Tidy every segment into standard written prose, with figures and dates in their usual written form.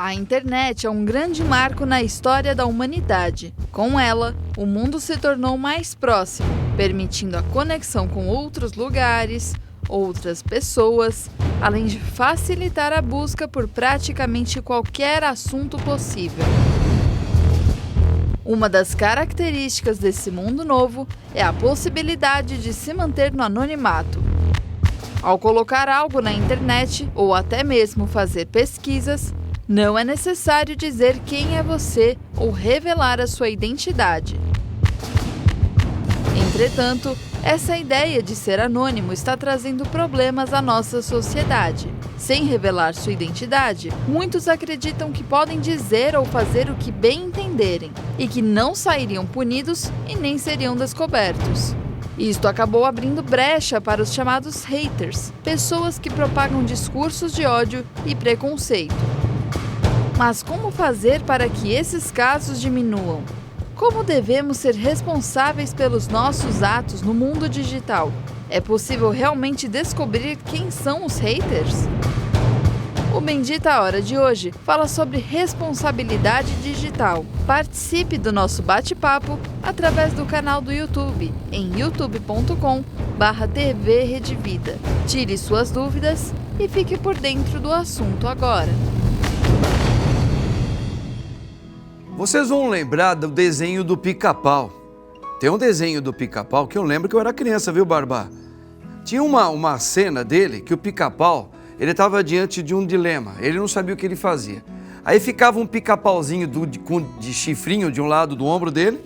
A internet é um grande marco na história da humanidade. Com ela, o mundo se tornou mais próximo, permitindo a conexão com outros lugares, outras pessoas, além de facilitar a busca por praticamente qualquer assunto possível. Uma das características desse mundo novo é a possibilidade de se manter no anonimato. Ao colocar algo na internet ou até mesmo fazer pesquisas, não é necessário dizer quem é você ou revelar a sua identidade. Entretanto, essa ideia de ser anônimo está trazendo problemas à nossa sociedade. Sem revelar sua identidade, muitos acreditam que podem dizer ou fazer o que bem entenderem e que não sairiam punidos e nem seriam descobertos. Isto acabou abrindo brecha para os chamados haters, pessoas que propagam discursos de ódio e preconceito. Mas como fazer para que esses casos diminuam? Como devemos ser responsáveis pelos nossos atos no mundo digital? É possível realmente descobrir quem são os haters? O Bendita Hora de hoje fala sobre responsabilidade digital. Participe do nosso bate-papo através do canal do YouTube, em youtube.com/TV Redevida. Tire suas dúvidas e fique por dentro do assunto agora. Vocês vão lembrar do desenho do Pica-Pau. Tem um desenho do Pica-Pau que eu lembro que eu era criança, viu, Barbá? Tinha uma cena dele que o Pica-Pau, ele estava diante de um dilema. Ele não sabia o que ele fazia. Aí ficava um pica-pauzinho de chifrinho de um lado do ombro dele.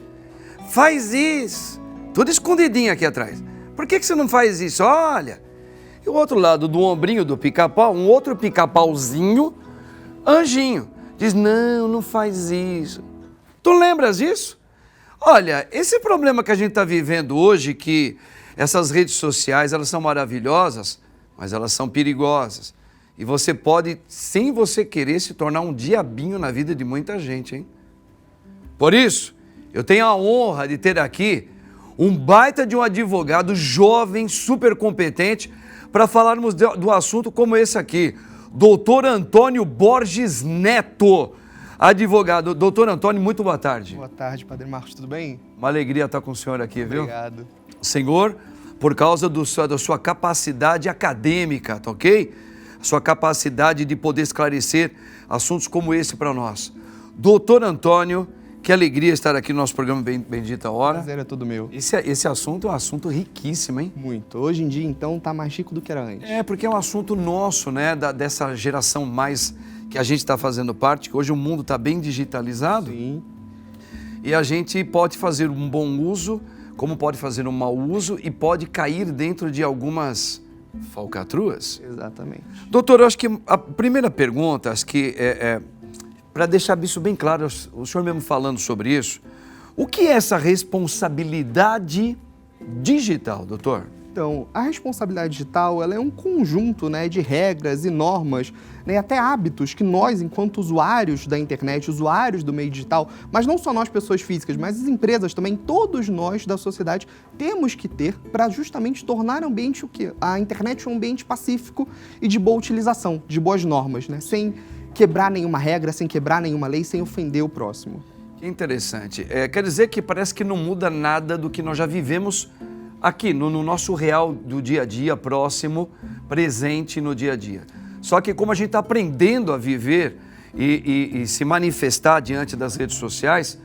Faz isso! Tudo escondidinho aqui atrás. Por que você não faz isso? Olha! E o outro lado do ombrinho do Pica-Pau, um outro pica-pauzinho, anjinho. Diz, não faz isso. Tu lembras disso? Olha, esse problema que a gente está vivendo hoje, que essas redes sociais, elas são maravilhosas, mas elas são perigosas. E você pode, sem você querer, se tornar um diabinho na vida de muita gente, hein? Por isso, eu tenho a honra de ter aqui um baita de um advogado jovem, super competente, para falarmos do assunto como esse aqui. Doutor Antônio Borges Neto, advogado. Doutor Antônio, muito boa tarde. Boa tarde, Padre Marcos, tudo bem? Uma alegria estar com o senhor aqui, viu? Obrigado. Senhor, por causa da sua capacidade acadêmica, tá ok? A sua capacidade de poder esclarecer assuntos como esse para nós. Doutor Antônio, que alegria estar aqui no nosso programa Bendita Hora. Prazer é todo meu. Esse assunto é um assunto riquíssimo, hein? Muito. Hoje em dia, então, tá mais rico do que era antes. É, porque é um assunto nosso, né? Dessa geração mais que a gente está fazendo parte, que hoje o mundo está bem digitalizado. Sim. E a gente pode fazer um bom uso, como pode fazer um mau uso e pode cair dentro de algumas falcatruas. Exatamente. Doutor, eu acho que a primeira pergunta, acho que para deixar isso bem claro, o senhor mesmo falando sobre isso, o que é essa responsabilidade digital, doutor? Então, a responsabilidade digital, ela é um conjunto, né, de regras e normas, né, até hábitos que nós, enquanto usuários da internet, usuários do meio digital, mas não só nós, pessoas físicas, mas as empresas também, todos nós da sociedade, temos que ter para justamente tornar o ambiente, a internet um ambiente pacífico e de boa utilização, de boas normas, né, sem quebrar nenhuma regra, sem quebrar nenhuma lei, sem ofender o próximo. Que interessante. Quer dizer que parece que não muda nada do que nós já vivemos aqui, no nosso real do dia a dia, próximo, presente no dia a dia. Só que como a gente está aprendendo a viver e se manifestar diante das redes sociais,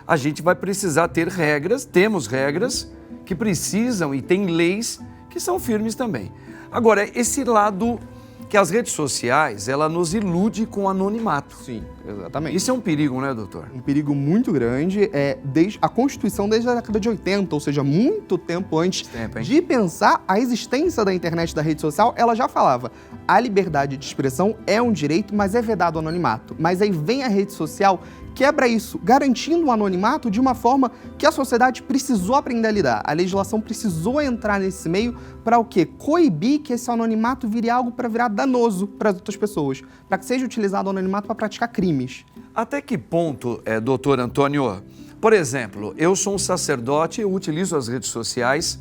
a gente vai precisar ter regras, temos regras que precisam e tem leis que são firmes também. Agora, esse lado que as redes sociais, ela nos ilude com o anonimato. Sim, exatamente. Isso é um perigo, né, doutor? Um perigo muito grande, desde a Constituição desde a década de 80, ou seja, muito tempo antes de pensar a existência da internet e da rede social, ela já falava, a liberdade de expressão é um direito, mas é vedado o anonimato. Mas aí vem a rede social, quebra isso, garantindo o anonimato de uma forma que a sociedade precisou aprender a lidar. A legislação precisou entrar nesse meio para o quê? Coibir que esse anonimato vire algo para virar danoso para as outras pessoas, para que seja utilizado o anonimato para praticar crimes. Até que ponto, doutor Antônio, por exemplo, eu sou um sacerdote, eu utilizo as redes sociais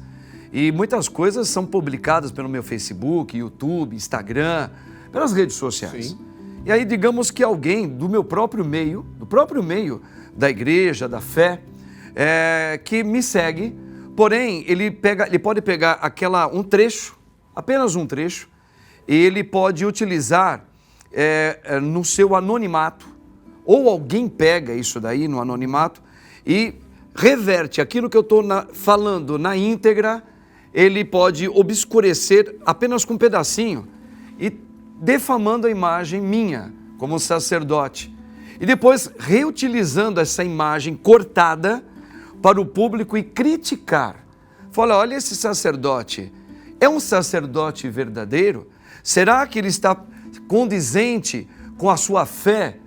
e muitas coisas são publicadas pelo meu Facebook, YouTube, Instagram, pelas redes sociais. Sim. E aí digamos que alguém do meu próprio meio, da igreja, da fé, que me segue, porém ele pode pegar um trecho, apenas um trecho, e ele pode utilizar no seu anonimato, ou alguém pega isso daí no anonimato e reverte aquilo que eu estou falando na íntegra, ele pode obscurecer apenas com um pedacinho e defamando a imagem minha como sacerdote. E depois reutilizando essa imagem cortada para o público e criticar. Fala, olha esse sacerdote, é um sacerdote verdadeiro? Será que ele está condizente com a sua fé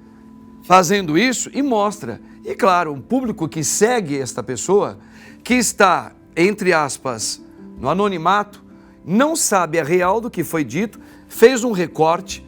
fazendo isso? E mostra. E claro, um público que segue esta pessoa, que está, entre aspas, no anonimato, não sabe a real do que foi dito, fez um recorte,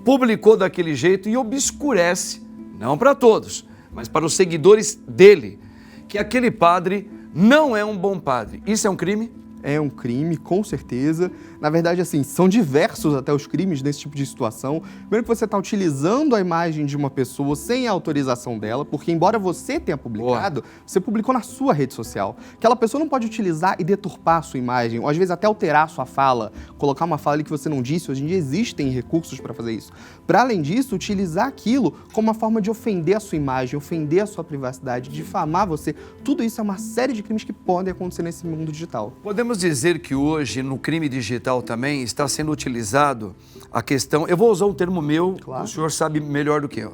publicou daquele jeito e obscurece, não para todos, mas para os seguidores dele, que aquele padre não é um bom padre. Isso é um crime? É um crime, com certeza. Na verdade, assim, são diversos até os crimes nesse tipo de situação. Primeiro que você está utilizando a imagem de uma pessoa sem a autorização dela, porque embora você tenha publicado, você publicou na sua rede social. Aquela pessoa não pode utilizar e deturpar a sua imagem, ou às vezes até alterar a sua fala, colocar uma fala ali que você não disse. Hoje em dia existem recursos para fazer isso. Para além disso, utilizar aquilo como uma forma de ofender a sua imagem, ofender a sua privacidade, difamar você. Tudo isso é uma série de crimes que podem acontecer nesse mundo digital. Podemos dizer que hoje, no crime digital também, está sendo utilizado a questão... Eu vou usar um termo meu, claro. O senhor sabe melhor do que eu.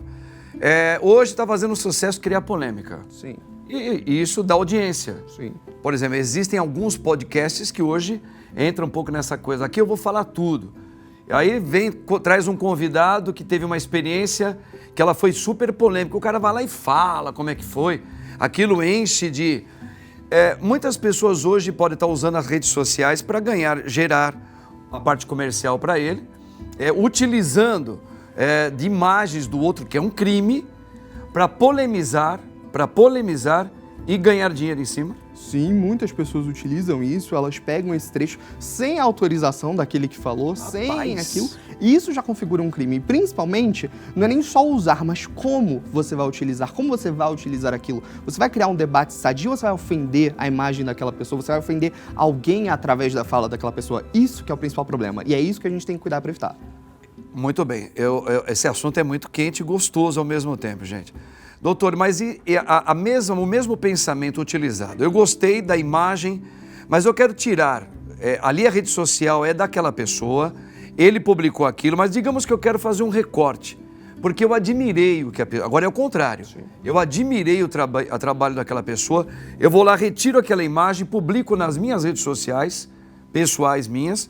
Hoje está fazendo sucesso criar polêmica. Sim. E isso dá audiência. Sim. Por exemplo, existem alguns podcasts que hoje entram um pouco nessa coisa. Aqui eu vou falar tudo. Aí traz um convidado que teve uma experiência que ela foi super polêmica. O cara vai lá e fala como é que foi. Aquilo enche de... muitas pessoas hoje podem estar usando as redes sociais para gerar a parte comercial para ele, utilizando de imagens do outro, que é um crime, para polemizar e ganhar dinheiro em cima. Sim, muitas pessoas utilizam isso, elas pegam esse trecho sem a autorização daquele que falou, sem aquilo, e isso já configura um crime. E principalmente, não é nem só usar, mas como você vai utilizar, aquilo. Você vai criar um debate sadio ou você vai ofender a imagem daquela pessoa, você vai ofender alguém através da fala daquela pessoa. Isso que é o principal problema, e é isso que a gente tem que cuidar para evitar. Muito bem, esse assunto é muito quente e gostoso ao mesmo tempo, gente. Doutor, mas o mesmo pensamento utilizado? Eu gostei da imagem, mas eu quero tirar. Ali a rede social é daquela pessoa, ele publicou aquilo, mas digamos que eu quero fazer um recorte, porque eu admirei o que a pessoa... Agora é o contrário. Sim. Eu admirei o trabalho daquela pessoa, eu vou lá, retiro aquela imagem, publico nas minhas redes sociais, pessoais minhas,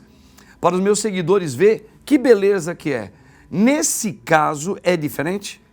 para os meus seguidores ver que beleza que é. Nesse caso, é diferente?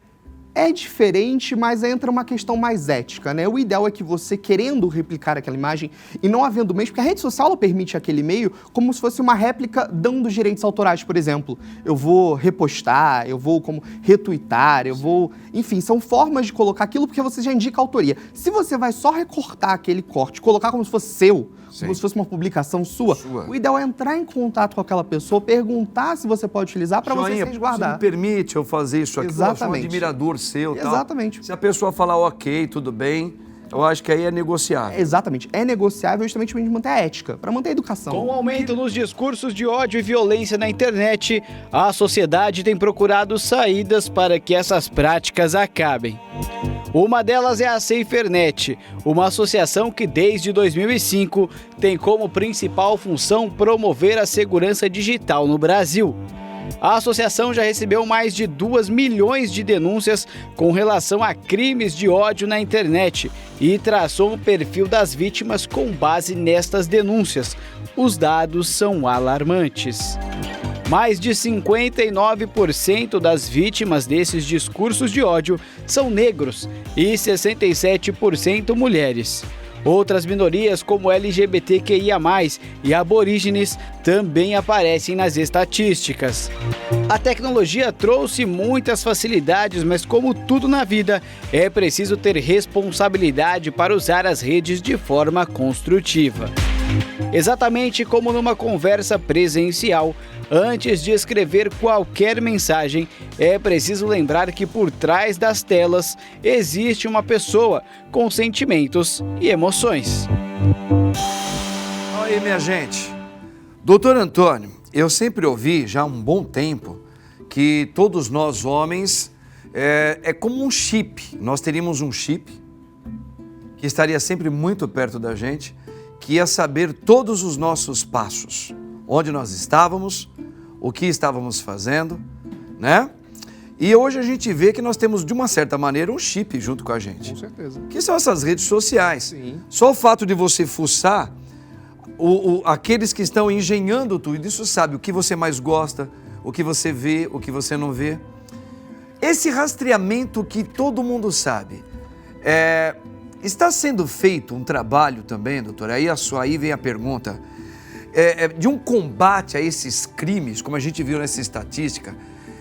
É diferente, mas entra uma questão mais ética, né? O ideal é que você, querendo replicar aquela imagem e não havendo meios, porque a rede social ela permite aquele meio como se fosse uma réplica dando os direitos autorais, por exemplo. Eu vou repostar, eu vou como retweetar, eu vou... Enfim, são formas de colocar aquilo porque você já indica a autoria. Se você vai só recortar aquele corte, colocar como se fosse seu, sim, como se fosse uma publicação sua, o ideal é entrar em contato com aquela pessoa, perguntar se você pode utilizar para você resguardar. Você me permite eu fazer isso aqui? Exatamente. Eu sou um admirador seu, exatamente. Tal. Se a pessoa falar ok, tudo bem, eu acho que aí é negociável. Exatamente. É negociável justamente para manter a ética, para manter a educação. Com o aumento nos discursos de ódio e violência na internet, a sociedade tem procurado saídas para que essas práticas acabem. Uma delas é a SaferNet, uma associação que desde 2005 tem como principal função promover a segurança digital no Brasil. A associação já recebeu mais de 2 milhões de denúncias com relação a crimes de ódio na internet e traçou um perfil das vítimas com base nestas denúncias. Os dados são alarmantes. Mais de 59% das vítimas desses discursos de ódio são negros e 67% mulheres. Outras minorias, como LGBTQIA+, e aborígenes, também aparecem nas estatísticas. A tecnologia trouxe muitas facilidades, mas como tudo na vida, é preciso ter responsabilidade para usar as redes de forma construtiva. Exatamente como numa conversa presencial, Antes de escrever qualquer mensagem, é preciso lembrar que por trás das telas existe uma pessoa com sentimentos e emoções. Olha aí, minha gente. Doutor Antônio, eu sempre ouvi, já há um bom tempo, que todos nós homens é como um chip. Nós teríamos um chip que estaria sempre muito perto da gente, que ia saber todos os nossos passos, onde nós estávamos, o que estávamos fazendo, né? E hoje a gente vê que nós temos, de uma certa maneira, um chip junto com a gente. Com certeza. Que são essas redes sociais. Sim. Só o fato de você fuçar, aqueles que estão engenhando tudo, isso sabe o que você mais gosta, o que você vê, o que você não vê. Esse rastreamento que todo mundo sabe, está sendo feito um trabalho também, doutor, aí vem a pergunta, de um combate a esses crimes, como a gente viu nessa estatística,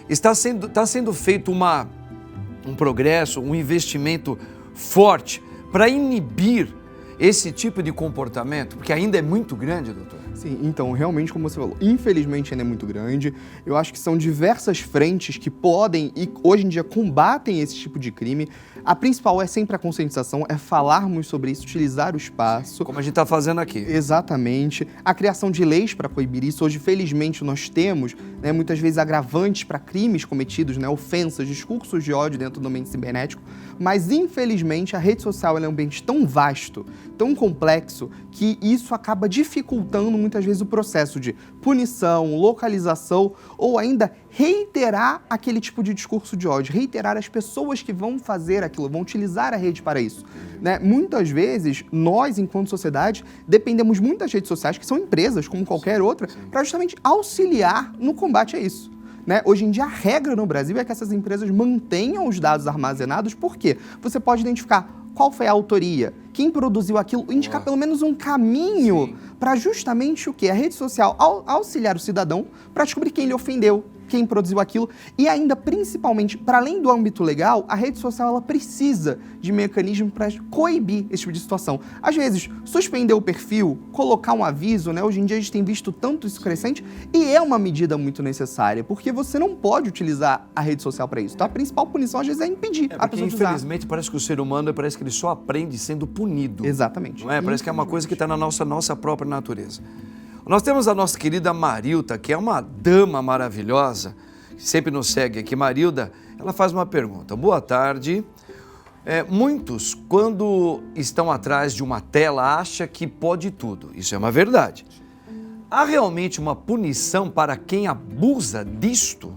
está sendo feito um progresso, um investimento forte para inibir esse tipo de comportamento, porque ainda é muito grande, doutor. Sim, então, realmente, como você falou, infelizmente ainda é muito grande. Eu acho que são diversas frentes que podem e hoje em dia combatem esse tipo de crime. A principal é sempre a conscientização, é falarmos sobre isso, utilizar o espaço. Como a gente está fazendo aqui. Exatamente. A criação de leis para coibir isso. Hoje, felizmente, nós temos, né, muitas vezes agravantes para crimes cometidos, né, ofensas, discursos de ódio dentro do ambiente cibernético. Mas, infelizmente, a rede social é um ambiente tão vasto, tão complexo, que isso acaba dificultando muitas vezes o processo de punição, localização ou ainda reiterar aquele tipo de discurso de ódio, reiterar as pessoas que vão fazer aquilo, vão utilizar a rede para isso. Né? Muitas vezes, nós, enquanto sociedade, dependemos muito das redes sociais, que são empresas, como qualquer outra, para justamente auxiliar no combate a isso. Né? Hoje em dia, a regra no Brasil é que essas empresas mantenham os dados armazenados, porque você pode identificar qual foi a autoria, quem produziu aquilo, indicar pelo menos um caminho para justamente o quê? A rede social auxiliar o cidadão para descobrir quem lhe ofendeu, quem produziu aquilo e ainda, principalmente, para além do âmbito legal, a rede social ela precisa de mecanismos para coibir esse tipo de situação. Às vezes, suspender o perfil, colocar um aviso, né? Hoje em dia a gente tem visto tanto isso crescente e é uma medida muito necessária, porque você não pode utilizar a rede social para isso. Então, a principal punição, às vezes, é impedir a pessoa de usar. Infelizmente, parece que o ser humano, parece que ele só aprende sendo punido. Exatamente. Não é? Parece que é uma coisa que está na nossa própria natureza. Nós temos a nossa querida Marilda, que é uma dama maravilhosa, que sempre nos segue aqui. Marilda, ela faz uma pergunta. Boa tarde. Muitos, quando estão atrás de uma tela, acham que pode tudo. Isso é uma verdade. Há realmente uma punição para quem abusa disto?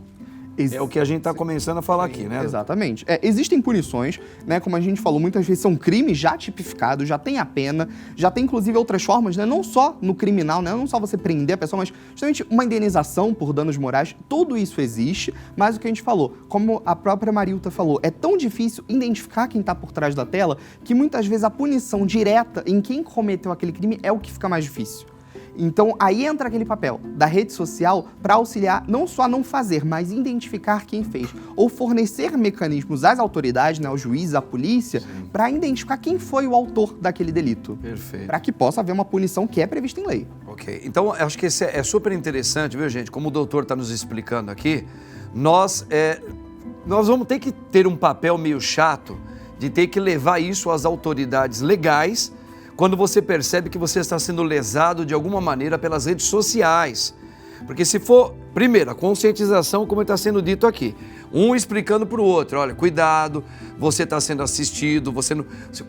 É o que a gente está começando a falar aqui, né? Exatamente. Existem punições, né? Como a gente falou, muitas vezes são crimes já tipificados, já tem a pena, já tem inclusive outras formas, né? Não só no criminal, né? Não só você prender a pessoa, mas justamente uma indenização por danos morais. Tudo isso existe, mas o que a gente falou, como a própria Marilda falou, é tão difícil identificar quem está por trás da tela que muitas vezes a punição direta em quem cometeu aquele crime é o que fica mais difícil. Então, aí entra aquele papel da rede social para auxiliar não só a não fazer, mas identificar quem fez. Ou fornecer mecanismos às autoridades, né, aos juízes, à polícia, para identificar quem foi o autor daquele delito. Perfeito. Para que possa haver uma punição que é prevista em lei. Ok. Então, acho que isso é super interessante, viu, gente? Como o doutor está nos explicando aqui, nós vamos ter que ter um papel meio chato de ter que levar isso às autoridades legais quando você percebe que você está sendo lesado de alguma maneira pelas redes sociais. Porque se for, primeiro, a conscientização, como está sendo dito aqui, um explicando para o outro, olha, cuidado, você está sendo assistido,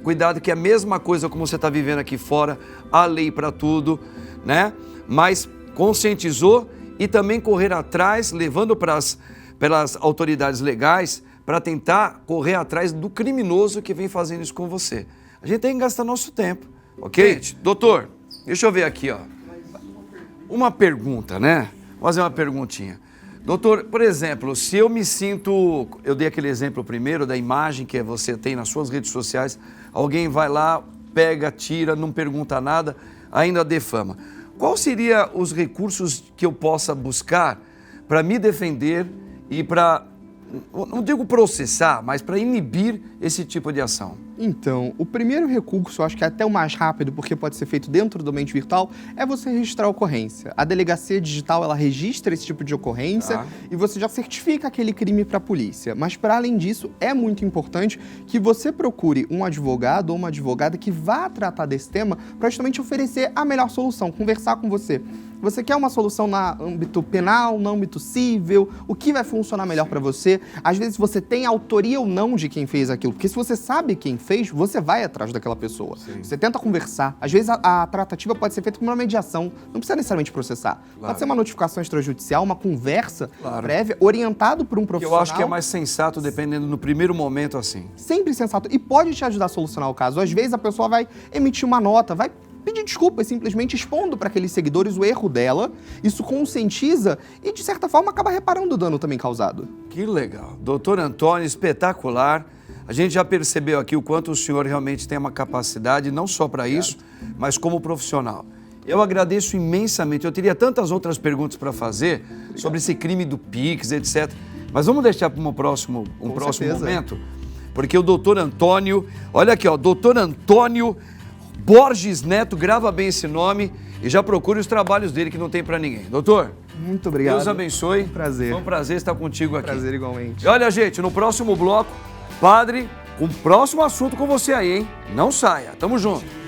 cuidado que é a mesma coisa como você está vivendo aqui fora, há lei para tudo, né? Mas conscientizou e também correr atrás, levando pelas autoridades legais, para tentar correr atrás do criminoso que vem fazendo isso com você. A gente tem que gastar nosso tempo. Ok? Gente, doutor, deixa eu ver aqui, ó. Uma pergunta, né? Vou fazer uma perguntinha. Doutor, por exemplo, se eu me sinto... Eu dei aquele exemplo primeiro da imagem que você tem nas suas redes sociais. Alguém vai lá, pega, tira, não pergunta nada, ainda defama. Qual seria os recursos que eu possa buscar para me defender e para... Não digo processar, mas para inibir esse tipo de ação? Então, o primeiro recurso, eu acho que é até o mais rápido, porque pode ser feito dentro do ambiente virtual, é você registrar a ocorrência. A delegacia digital, ela registra esse tipo de ocorrência e você já certifica aquele crime para a polícia. Mas, para além disso, é muito importante que você procure um advogado ou uma advogada que vá tratar desse tema para justamente oferecer a melhor solução, conversar com você. Você quer uma solução no âmbito penal, no âmbito civil, o que vai funcionar melhor para você? Às vezes você tem autoria ou não de quem fez aquilo, porque se você sabe quem fez, você vai atrás daquela pessoa. Sim. Você tenta conversar. Às vezes a tratativa pode ser feita como uma mediação, não precisa necessariamente processar. Claro. Pode ser uma notificação extrajudicial, uma conversa prévia, orientado por um profissional. Eu acho que é mais sensato, dependendo no primeiro momento assim. Sempre sensato. E pode te ajudar a solucionar o caso. Às vezes a pessoa vai emitir uma nota, vai pedir desculpas, simplesmente expondo para aqueles seguidores o erro dela. Isso conscientiza e, de certa forma, acaba reparando o dano também causado. Que legal. Doutor Antônio, espetacular. A gente já percebeu aqui o quanto o senhor realmente tem uma capacidade, não só para isso, mas como profissional. Eu agradeço imensamente. Eu teria tantas outras perguntas para fazer sobre esse crime do Pix, etc. Mas vamos deixar para um próximo momento, porque o doutor Antônio, olha aqui, ó, doutor Antônio Borges Neto, grava bem esse nome e já procure os trabalhos dele que não tem para ninguém. Doutor, muito obrigado. Deus abençoe. Prazer. Foi um prazer estar contigo aqui. Prazer igualmente. E olha, gente, no próximo bloco, padre, com o próximo assunto com você aí, hein? Não saia. Tamo junto.